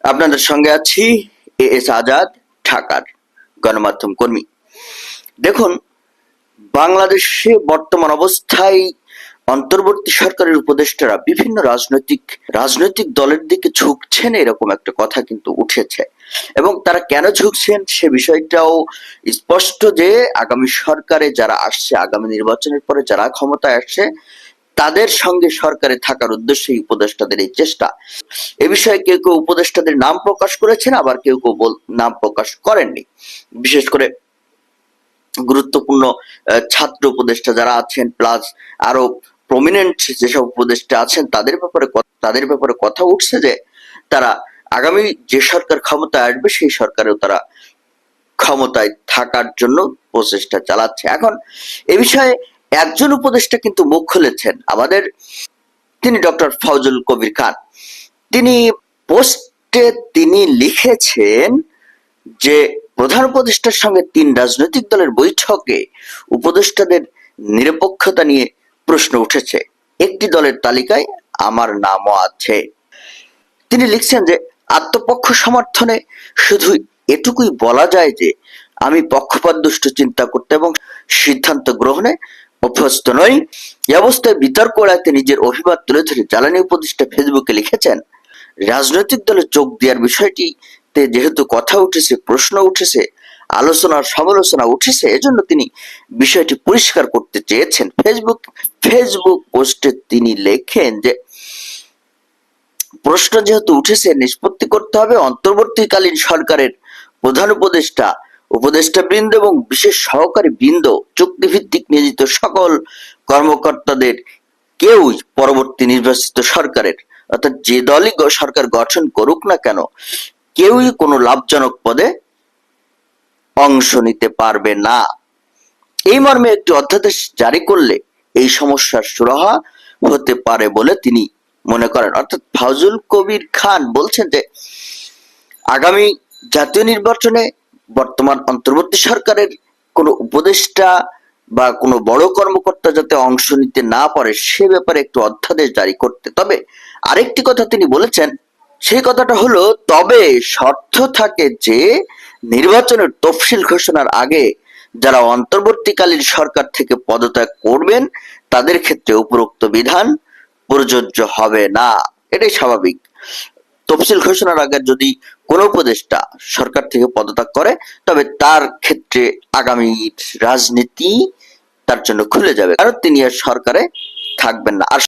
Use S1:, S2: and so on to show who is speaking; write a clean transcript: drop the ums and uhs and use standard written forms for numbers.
S1: আপনাদের সঙ্গে আছি এস আজাদ, ঢাকার গণমাধ্যম কর্মী। দেখুন, বাংলাদেশে বর্তমান অবস্থায় অন্তর্বর্তী সরকারের উপদেষ্টারা বিভিন্ন রাজনৈতিক দলের দিকে ঝুঁকছেন, এরকম একটা কথা কিন্তু উঠেছে। এবং তারা কেন ঝুঁকছেন সে বিষয়টাও স্পষ্ট যে আগামী সরকারে যারা আসছে, আগামী নির্বাচনের পরে যারা ক্ষমতায় আসছে, তাদের সঙ্গে সরকারে থাকার উদ্দেশ্যে উপদেষ্টাদের এই চেষ্টা। এ বিষয়ে কেউ কেউ উপদেষ্টাদের নাম প্রকাশ করেছেন, আবার কেউ কেউ নাম প্রকাশ করেননি। বিশেষ করে গুরুত্বপূর্ণ ছাত্র উপদেষ্টা যারা আছেন, প্লাস আরো প্রমিনেন্ট যেসব উপদেষ্টা আছেন, তাদের ব্যাপারে কথা উঠছে যে তারা আগামী যে সরকার ক্ষমতায় আসবে সেই সরকারেও তারা ক্ষমতায় থাকার জন্য প্রচেষ্টা চালাচ্ছে। এখন এ বিষয়ে একজন উপদেষ্টা কিন্তু মুখ খুলেছেন আমাদের, তিনি ডক্টর ফজলুল কবির খান। তিনি পোস্টে তিনি লিখেছেন যে প্রধান উপদেষ্টার সঙ্গে ৩ রাজনৈতিক দলের বৈঠকে উপদেষ্টাদের নিরপেক্ষতা নিয়ে প্রশ্ন উঠেছে, একটি দলের তালিকায় আমার নামও আছে। তিনি লিখছেন যে আত্মপক্ষ সমর্থনে শুধু এটুকুই বলা যায় যে আমি পক্ষপাত দুষ্ট চিন্তা করতে এবং সিদ্ধান্ত গ্রহণে অভ্যস্ত নই। এই অবস্থায় বিতর্ক এড়াতে নিজের অভিমত তুলে ধরে জ্বালানি উপদেষ্টা ফেসবুকে লিখেছেন, রাজনৈতিক দলে যোগ দেওয়ার বিষয়টিতে যেহেতু কথা উঠেছে, প্রশ্ন উঠেছে, আলোচনার সমালোচনা উঠেছে, এজন্য তিনি বিষয়টি পরিষ্কার করতে চেয়েছেন। ফেসবুক পোস্টে তিনি লেখেন যে প্রশ্ন যেহেতু উঠেছে, নিষ্পত্তি করতে হবে অন্তর্বর্তীকালীন সরকারের প্রধান উপদেষ্টা বৃন্দ এবং বিশেষ সহকারী বৃন্দ, চুক্তিভিত্তিক নিয়োজিত সকল কর্মকর্তাদের কেউই পরবর্তী নির্বাচিত সরকারের, অর্থাৎ যে দলই সরকার গঠন করুক না কেন, কেউই কোনো লাভজনক পদে অংশ নিতে পারবে না। এই মর্মে একটি অধ্যাদেশ জারি করলে এই সমস্যার সুরাহা হতে পারে বলে তিনি মনে করেন। অর্থাৎ ফজলুল কবির খান বলছেন যে আগামী জাতীয় নির্বাচনে বর্তমান অন্তর্বর্তী সরকারের কোনো উপদেষ্টা বা কোনো বড় কর্মকর্তা যাতে অংশ নিতে না পারে সে ব্যাপারে একটু অধ্যাদেশ জারি করতে। তবে আরেকটি কথা তিনি বলেছেন, সেই কথাটা হলো, তবে শর্ত থাকে যে নির্বাচনের তফসিল ঘোষণার আগে যারা অন্তর্বর্তীকালীন সরকার থেকে পদত্যাগ করবেন তাদের ক্ষেত্রে উপরোক্ত বিধান প্রযোজ্য হবে না। এটাই স্বাভাবিক। তফসিল ঘোষণার আগে যদি কোনো উপদেষ্টা সরকার থেকে পদত্যাগ করে তবে তার ক্ষেত্রে আগামী রাজনীতি তার জন্য খুলে যাবে, কারণ তিনি আর সরকারে থাকবেন না। আর